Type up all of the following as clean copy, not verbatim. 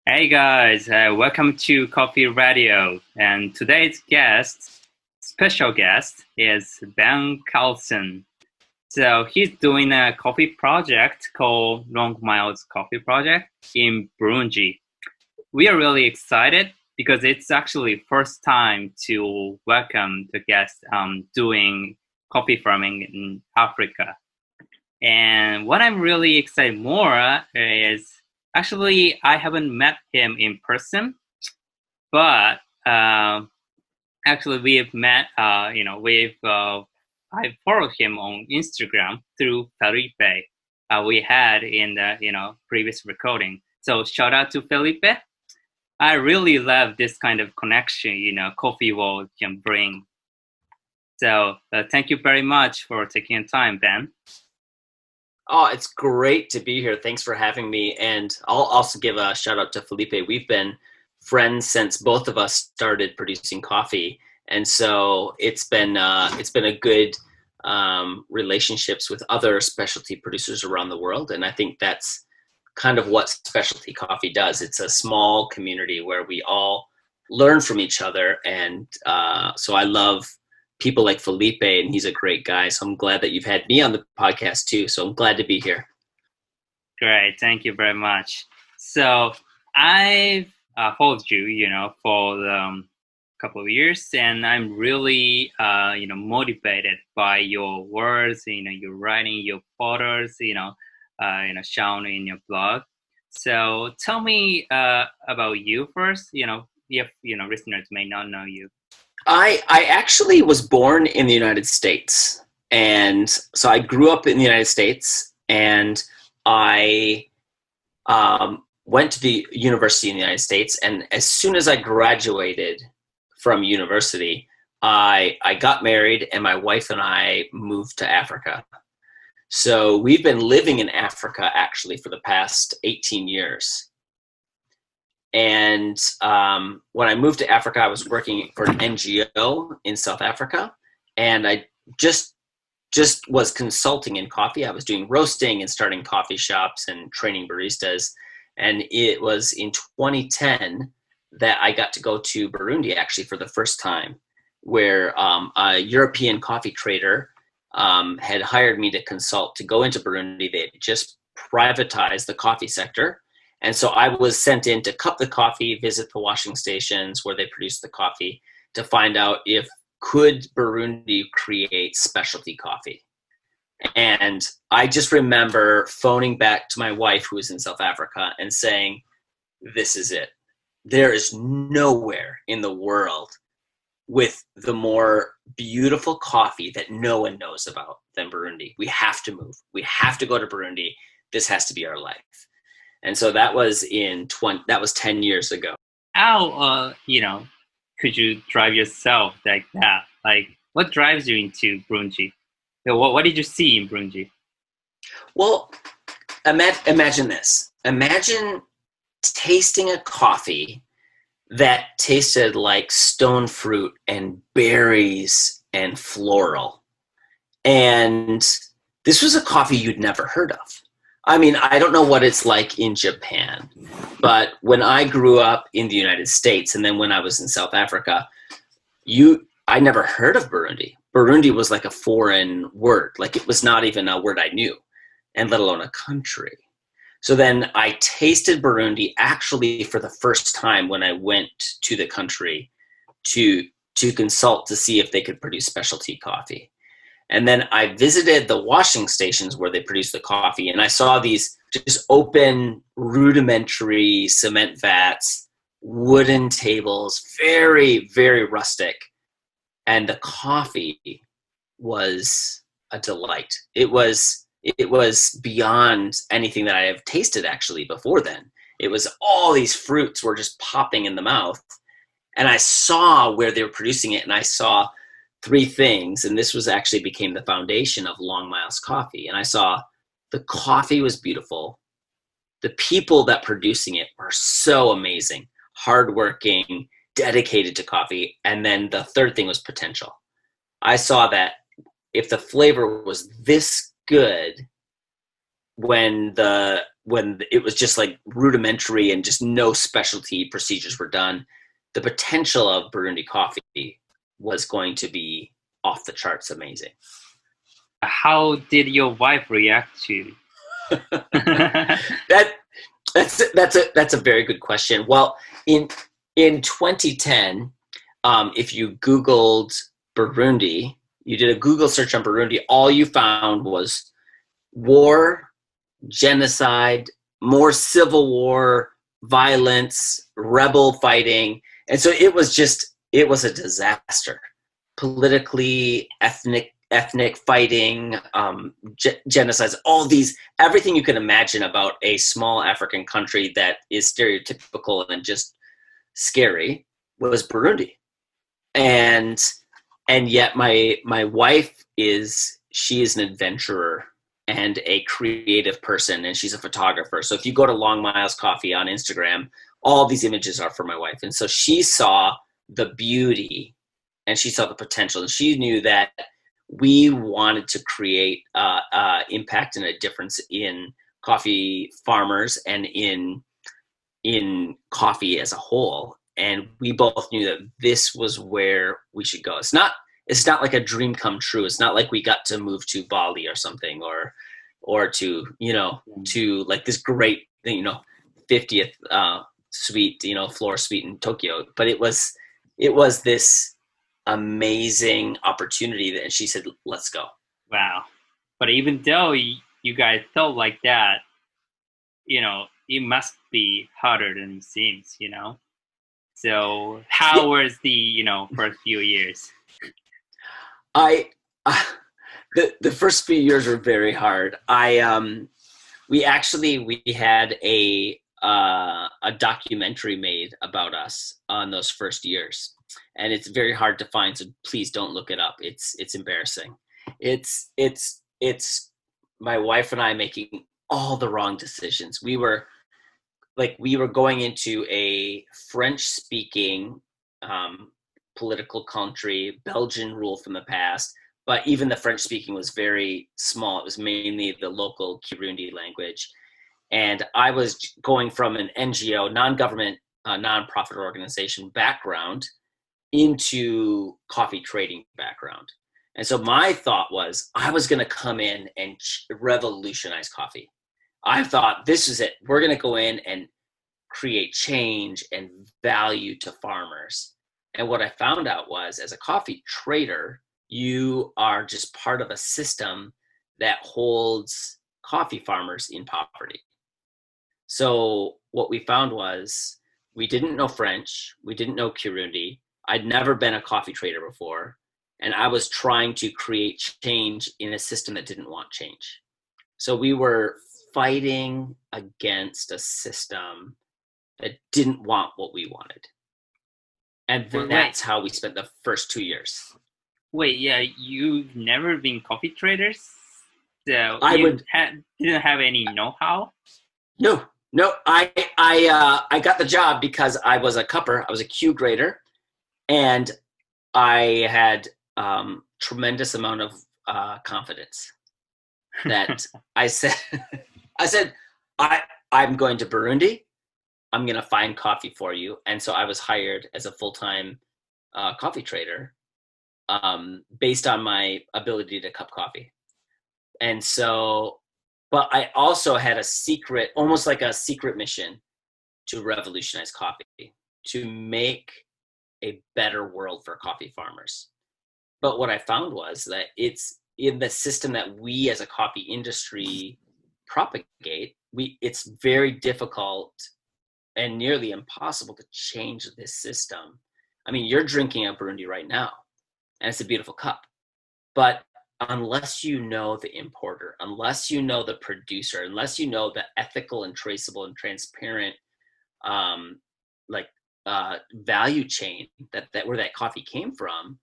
Hey guys, welcome to Coffee Radio. And today's special guest, is Ben Carlson. So he's doing a coffee project called Long Miles Coffee Project in Burundi. We are really excited because it's actually first time to welcome the guest doing coffee farming in Africa. And what I'm really excited more is actually I haven't met him in person, but actually we've met. I followed him on Instagram through Felipe. We had in the previous recording. So shout out to Felipe. I really love this kind of connection. Coffee world can bring. So thank you very much for taking the time, Ben. Oh, it's great to be here. Thanks for having me. And I'll also give a shout out to Felipe. We've been friends since both of us started producing coffee, and so it's been a good relationships with other specialty producers around the world. And I think that's kind of what specialty coffee does. It's a small community where we all learn from each other, and so I love people like Felipe, and he's a great guy. So I'm glad that you've had me on the podcast too. So I'm glad to be here. Great, thank you very much. So I've followed you, for a couple of years, and I'm really, motivated by your words, your writing, your photos, shown in your blog. So tell me about you first. If listeners may not know you. I actually was born in the United States. And so I grew up in the United States, and I went to the university in the United States. And as soon as I graduated from university, I got married, and my wife and I moved to Africa. So we've been living in Africa actually for the past 18 years. And when I moved to Africa, I was working for an NGO in South Africa, and I just was consulting in coffee. I was doing roasting and starting coffee shops and training baristas. And it was in 2010 that I got to go to Burundi actually for the first time, where a European coffee trader had hired me to consult to go into Burundi. They had just privatized the coffee sector. And so I was sent in to cup the coffee, visit the washing stations where they produce the coffee, to find out if could Burundi create specialty coffee. And I just remember phoning back to my wife, who was in South Africa, and saying, this is it. There is nowhere in the world with the more beautiful coffee that no one knows about than Burundi. We have to move. We have to go to Burundi. This has to be our life. And so that was 10 years ago. How could you drive yourself like that? Like, what drives you into Burundi? What did you see in Burundi? Well, imagine this. Imagine tasting a coffee that tasted like stone fruit and berries and floral. And this was a coffee you'd never heard of. I mean, I don't know what it's like in Japan, but when I grew up in the United States, and then when I was in South Africa, I never heard of Burundi. Burundi was like a foreign word. Like, it was not even a word I knew, and let alone a country. So then I tasted Burundi actually for the first time when I went to the country to consult to see if they could produce specialty coffee. And then I visited the washing stations where they produce the coffee, and I saw these just open, rudimentary cement vats, wooden tables, very, very rustic. And the coffee was a delight. It was beyond anything that I have tasted actually before then. It was all these fruits were just popping in the mouth. And I saw where they were producing it, and I saw three things, and this was actually became the foundation of Long Miles Coffee. And I saw the coffee was beautiful. The people that producing it were so amazing, hardworking, dedicated to coffee. And then the third thing was potential. I saw that if the flavor was this good, when it was just like rudimentary and just no specialty procedures were done, the potential of Burundi coffee was going to be off the charts amazing. How did your wife react to? That's a very good question. Well, in 2010, if you Googled Burundi, you did a Google search on Burundi, all you found was war, genocide, more civil war, violence, rebel fighting. And so it was a disaster. Politically, ethnic fighting, genocides, everything you can imagine about a small African country that is stereotypical and just scary was Burundi. And yet my wife she is an adventurer and a creative person, and she's a photographer. So if you go to Long Miles Coffee on Instagram, all these images are for my wife. And so she saw the beauty and she saw the potential, and she knew that we wanted to create impact and a difference in coffee farmers and in coffee as a whole. And we both knew that this was where we should go. It's not like a dream come true. It's not like we got to move to Bali or something, or to, to like this great, 50th suite, floor suite in Tokyo. But it was this amazing opportunity, and she said, let's go. Wow. But even though you guys felt like that, it must be harder than it seems, So how was the, first few years? The first few years were very hard. We had a documentary made about us on those first years, and it's very hard to find. So please don't look it up. It's embarrassing. It's my wife and I making all the wrong decisions. We were going into a French-speaking political country, Belgian rule from the past, but even the French-speaking was very small. It was mainly the local Kirundi language. And I was going from an NGO, non-government, nonprofit organization background into coffee trading background. And so my thought was I was going to come in and revolutionize coffee. I thought, this is it. We're going to go in and create change and value to farmers. And what I found out was, as a coffee trader, you are just part of a system that holds coffee farmers in poverty. So what we found was, we didn't know French, we didn't know Kirundi. I'd never been a coffee trader before, and I was trying to create change in a system that didn't want change. So we were fighting against a system that didn't want what we wanted. And that's how we spent the first 2 years. Wait, yeah, you've never been coffee traders? So didn't have any know-how? No. I got the job because I was a cupper. I was a Q grader, and I had tremendous amount of confidence that I said, I'm going to Burundi. I'm going to find coffee for you. And so I was hired as a full-time coffee trader based on my ability to cup coffee. And so, but I also had a secret, almost like a secret mission to revolutionize coffee, to make a better world for coffee farmers. But what I found was that it's in the system that we as a coffee industry propagate, it's very difficult and nearly impossible to change this system. I mean, you're drinking a Burundi right now, and it's a beautiful cup. But unless you know the importer, unless you know the producer, unless you know the ethical and traceable and transparent value chain that where that coffee came from,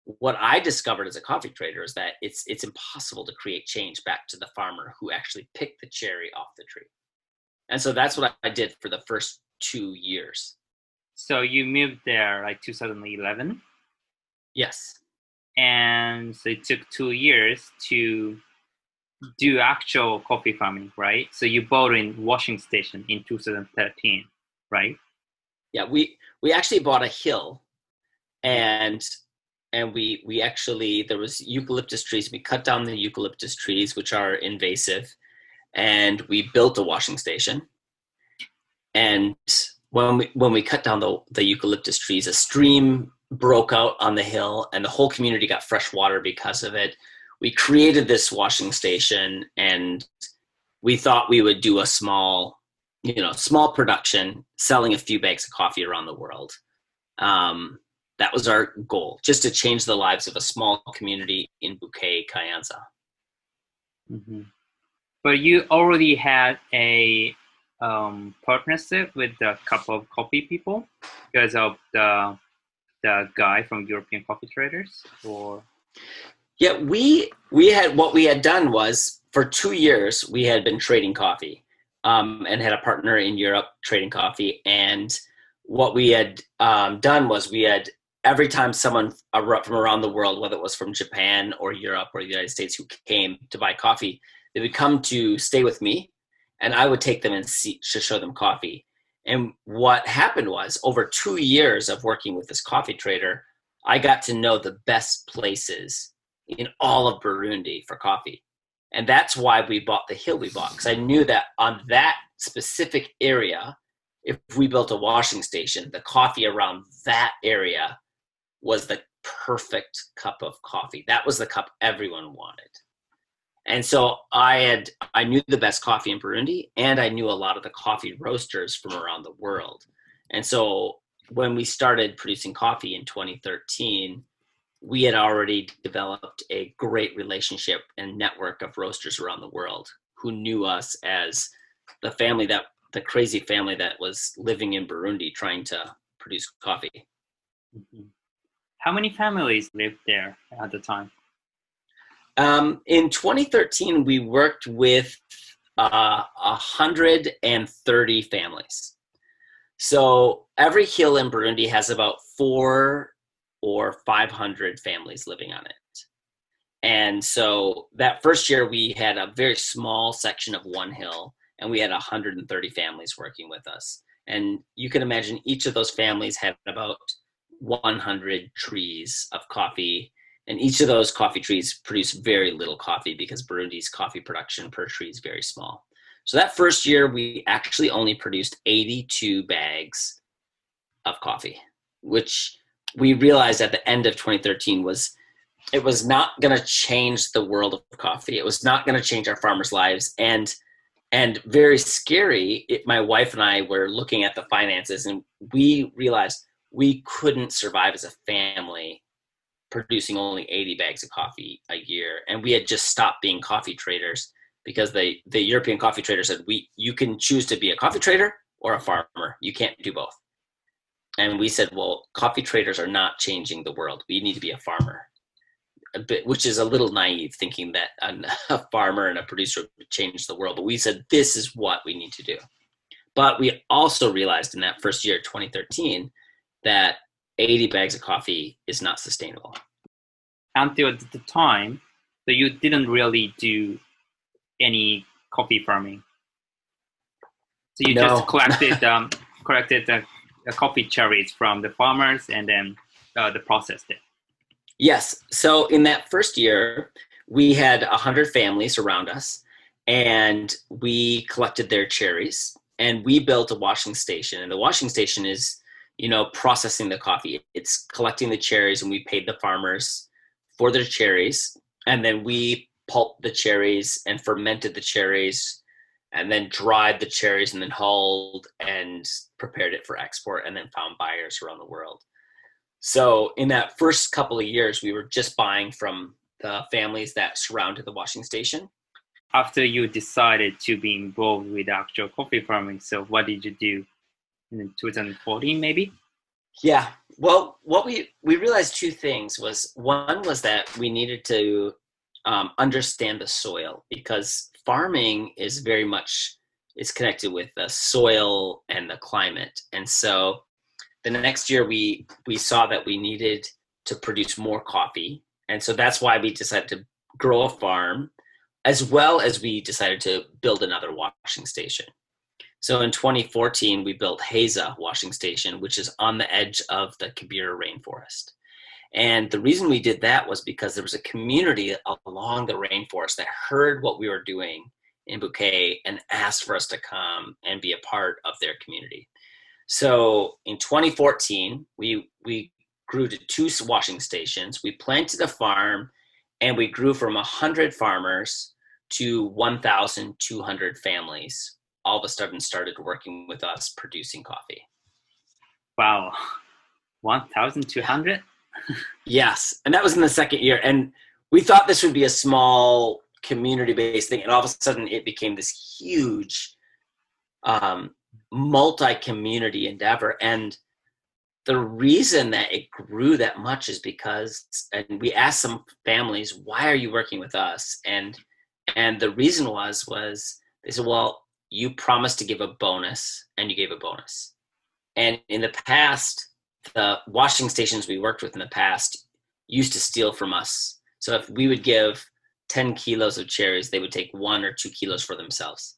what I discovered as a coffee trader is that it's impossible to create change back to the farmer who actually picked the cherry off the tree. And so that's what I did for the first 2 years. So you moved there like 2011? Yes. And so it took 2 years to do actual coffee farming, right? So you bought in washing station in 2013, right? Yeah, we actually bought a hill, and we actually, there was eucalyptus trees. We cut down the eucalyptus trees, which are invasive, and we built a washing station. And when we cut down the eucalyptus trees, a stream broke out on the hill, and the whole community got fresh water because of it. We created this washing station, and we thought we would do a small production, selling a few bags of coffee around the world. That was our goal, just to change the lives of a small community in Bouquet, Kayanza. Mm-hmm. But you already had a partnership with a couple of coffee people because of the guy from European Coffee Traders, or Yeah, we had, what we had done was, for 2 years we had been trading coffee, and had a partner in Europe trading coffee. And what we had done was, we had, every time someone from around the world, whether it was from Japan or Europe or the United States, who came to buy coffee, they would come to stay with me, and I would take them and to show them coffee. And what happened was, over 2 years of working with this coffee trader, I got to know the best places in all of Burundi for coffee. And that's why we bought the hill we bought, because I knew that on that specific area, if we built a washing station, the coffee around that area was the perfect cup of coffee. That was the cup everyone wanted. And so I knew the best coffee in Burundi, and I knew a lot of the coffee roasters from around the world. And so when we started producing coffee in 2013, we had already developed a great relationship and network of roasters around the world who knew us as the crazy family that was living in Burundi trying to produce coffee. mm-hmm. How many families lived there at the time? In 2013, we worked with 130 families. So every hill in Burundi has about 400 or 500 families living on it. And so that first year, we had a very small section of one hill, and we had 130 families working with us. And you can imagine each of those families had about 100 trees of coffee, and each of those coffee trees produce very little coffee because Burundi's coffee production per tree is very small. So that first year, we actually only produced 82 bags of coffee, which we realized at the end of 2013 it was not going to change the world of coffee. It was not going to change our farmers' lives. And very scary, my wife and I were looking at the finances, and we realized we couldn't survive as a family producing only 80 bags of coffee a year. And we had just stopped being coffee traders because the European coffee traders said, you can choose to be a coffee trader or a farmer. You can't do both. And we said, well, coffee traders are not changing the world. We need to be a farmer, which is a little naive, thinking that a farmer and a producer would change the world. But we said, this is what we need to do. But we also realized in that first year, 2013, that 80 bags of coffee is not sustainable. Until the time that you didn't really do any coffee farming. So you just collected coffee cherries from the farmers, and then the processed it. Yes. So in that first year, we had 100 families around us, and we collected their cherries, and we built a washing station. And the washing station is, processing the coffee. It's collecting the cherries, and we paid the farmers for their cherries. And then we pulped the cherries and fermented the cherries, and then dried the cherries, and then hulled and prepared it for export, and then found buyers around the world. So in that first couple of years, we were just buying from the families that surrounded the washing station. After you decided to be involved with actual coffee farming, so what did you do in 2014, maybe? Yeah. Well, what we realized two things was, one was that we needed to understand the soil, because farming is very much, it's connected with the soil and the climate. And so the next year we saw that we needed to produce more coffee. And so that's why we decided to grow a farm as well as we decided to build another washing station. So in 2014, we built Haza washing station, which is on the edge of the Kibera rainforest. And the reason we did that was because there was a community along the rainforest that heard what we were doing in Bouquet and asked for us to come and be a part of their community. So in 2014, we grew to 2 washing stations. We planted a farm, and we grew from 100 farmers to 1,200 families. All of a sudden started working with us producing coffee. Wow, 1,200? Yes, and that was in the second year. And we thought this would be a small community-based thing, and all of a sudden it became this huge multi-community endeavor. And the reason that it grew that much is because, and we asked some families, why are you working with us? And the reason was they said, well, you promised to give a bonus, and you gave a bonus. And in the past, the washing stations we worked with in the past used to steal from us. So if we would give 10 kilos of cherries, they would take 1 or 2 kilos for themselves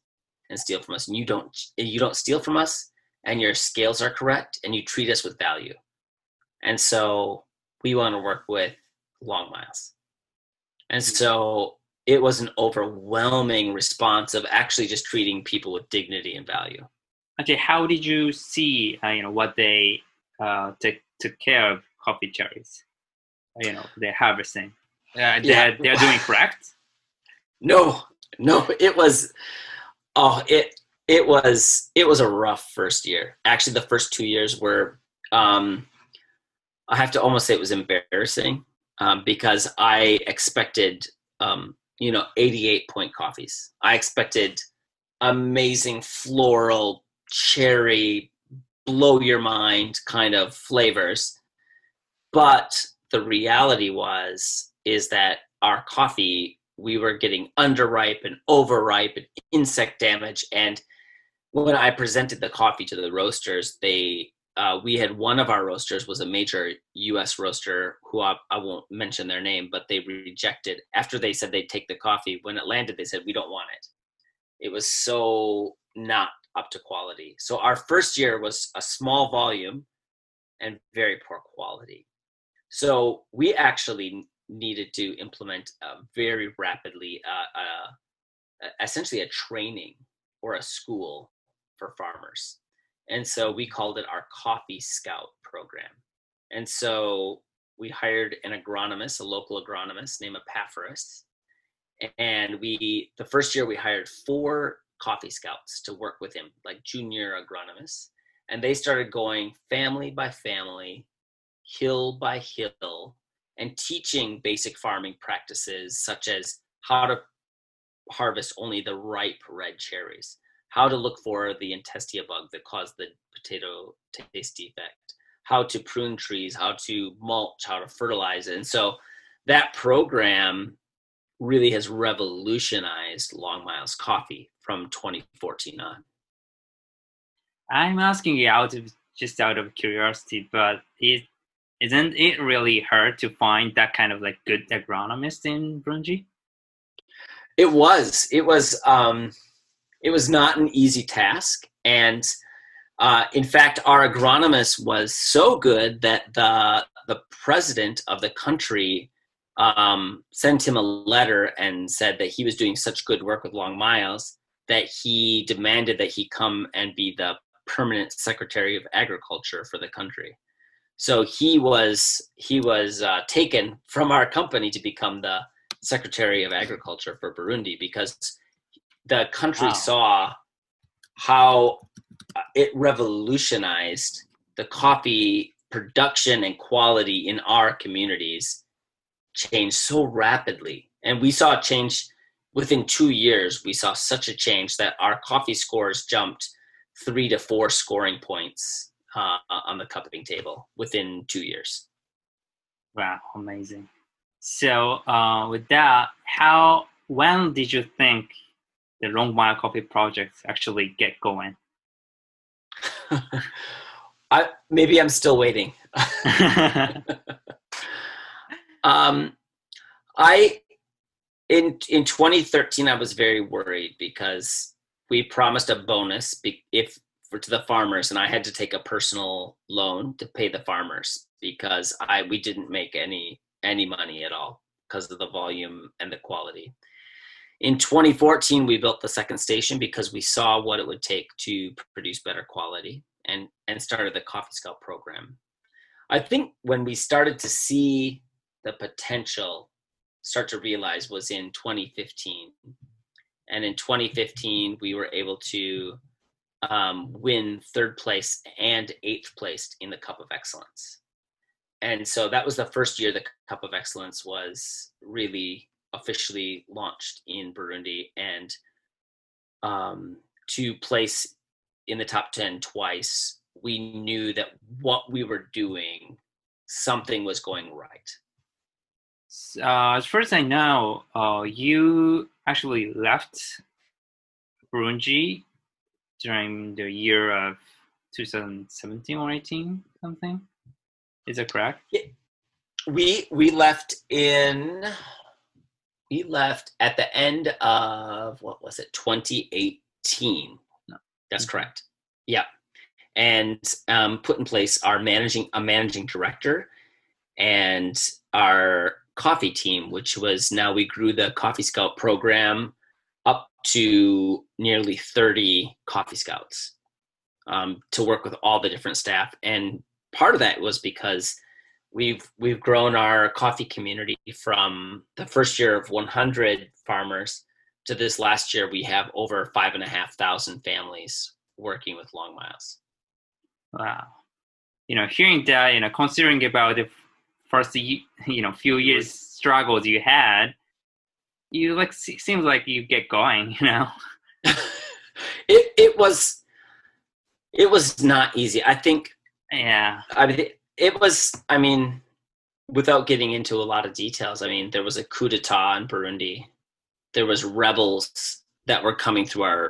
and steal from us. And you don't steal from us, and your scales are correct, and you treat us with value. And so we want to work with Long Miles. And so it was an overwhelming response of actually just treating people with dignity and value. Okay, how did you see, what they took care of coffee cherries? They're harvesting. They're doing correct? No, it was a rough first year. Actually, the first 2 years were, I have to almost say it was embarrassing, because I expected, 88-point coffees. I expected amazing floral, cherry, blow your mind kind of flavors. But the reality is that our coffee, we were getting underripe and overripe and insect damage. And when I presented the coffee to the roasters, we had one of our roasters was a major U.S. roaster who I won't mention their name, but they rejected after they said they'd take the coffee. When it landed, they said, we don't want it. It was so not up to quality. So our first year was a small volume and very poor quality. So we actually needed to implement very rapidly, essentially a training or a school for farmers. And so we called it our Coffee Scout program. And so we hired an agronomist, a local agronomist named Ep.4-1. And the first year we hired 4 coffee scouts to work with him, like junior agronomists. And they started going family by family, hill by hill, and teaching basic farming practices such as how to harvest only the ripe red cherries, how to look for the intestia bug that caused the potato taste defect, how to prune trees, how to mulch, how to fertilize it. And so that program really has revolutionized Long Miles coffee from 2014 on. I'm asking you out of curiosity, but isn't it really hard to find that kind of like good agronomist in Burundi? It was not an easy task. And in fact, our agronomist was so good that the president of the country sent him a letter and said that he was doing such good work with Long Miles that he demanded that he come and be the permanent secretary of agriculture for the country. So he was taken from our company to become the secretary of agriculture for Burundi, because the country saw how it revolutionized the coffee production and quality in our communities change so rapidly. And we saw a change within 2 years. We saw such a change that our coffee scores jumped 3 to 4 scoring points on the cupping table within 2 years. Wow, amazing. So with that, when did you think the Long Mile Coffee project actually get going? Maybe I'm still waiting. In 2013, I was very worried because we promised a bonus to the farmers, and I had to take a personal loan to pay the farmers because we didn't make any money at all because of the volume and the quality. In 2014, we built the second station because we saw what it would take to produce better quality and started the Coffee Scout program. I think when we started to see the potential start to realize was in 2015. And in 2015, we were able to win third place and eighth place in the Cup of Excellence. And so that was the first year the Cup of Excellence was really officially launched in Burundi, and to place in the top 10 twice, we knew that what we were doing, something was going right. As far as I know, you actually left Burundi during the year of 2017 or 18, something. Is that correct? Yeah. We left at the end of, what was it, 2018. No. That's correct. Yeah. And put in place a managing director and our coffee team, which was, now we grew the Coffee Scout program up to nearly 30 Coffee Scouts to work with all the different staff. And part of that was because we've grown our coffee community from the first year of 100 farmers to this last year. We have over 5,500 families working with Long Miles. Wow. Hearing that, considering about the first, few years struggles you had, seems like you get going, It was not easy. I think. Yeah. Without getting into a lot of details, there was a coup d'etat in Burundi. There was rebels that were coming through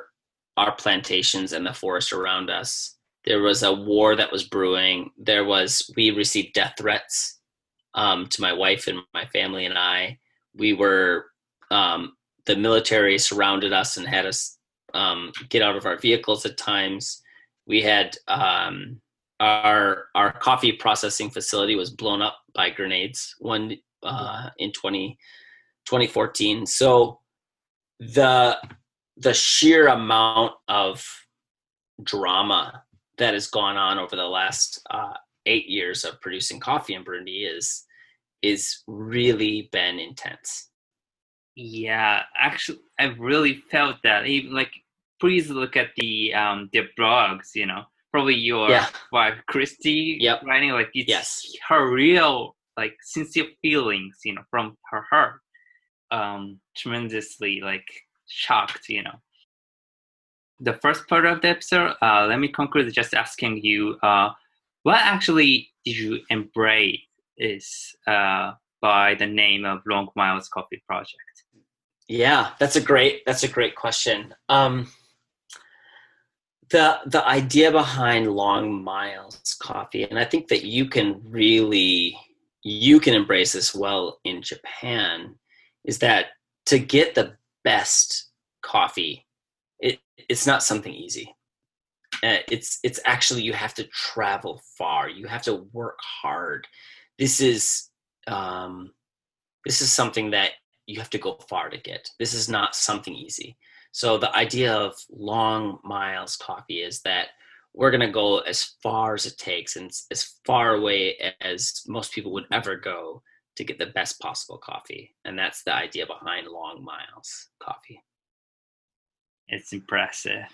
our plantations and the forest around us. There was a war that was brewing. We received death threats to my wife and my family and I. We were, the military surrounded us and had us get out of our vehicles at times. We had our coffee processing facility was blown up by grenades in 2014. So the sheer amount of drama that has gone on over the last 8 years of producing coffee in Burundi is really been intense. Yeah, actually, I've really felt that. Even please look at the blogs. Probably your wife Christy writing. It's her real sincere feelings. From her heart. Tremendously shocked. The first part of the episode. Let me conclude just asking you. What actually did you embrace by the name of Long Miles Coffee Project? Yeah, that's a great question. The idea behind Long Miles Coffee, and I think that you can embrace this well in Japan, is that to get the best coffee, it's not something easy. It's actually, you have to travel far. You have to work hard. This is something that you have to go far to get. This is not something easy. So the idea of Long Miles Coffee is that we're going to go as far as it takes and as far away as most people would ever go to get the best possible coffee. And that's the idea behind Long Miles Coffee. It's impressive.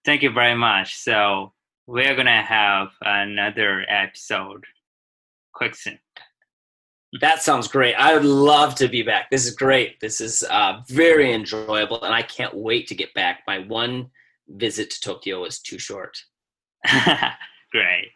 Thank you very much. So we're going to have another episode quick soon. That sounds great. I would love to be back. This is great. This is very enjoyable, and I can't wait to get back. My one visit to Tokyo was too short. Great.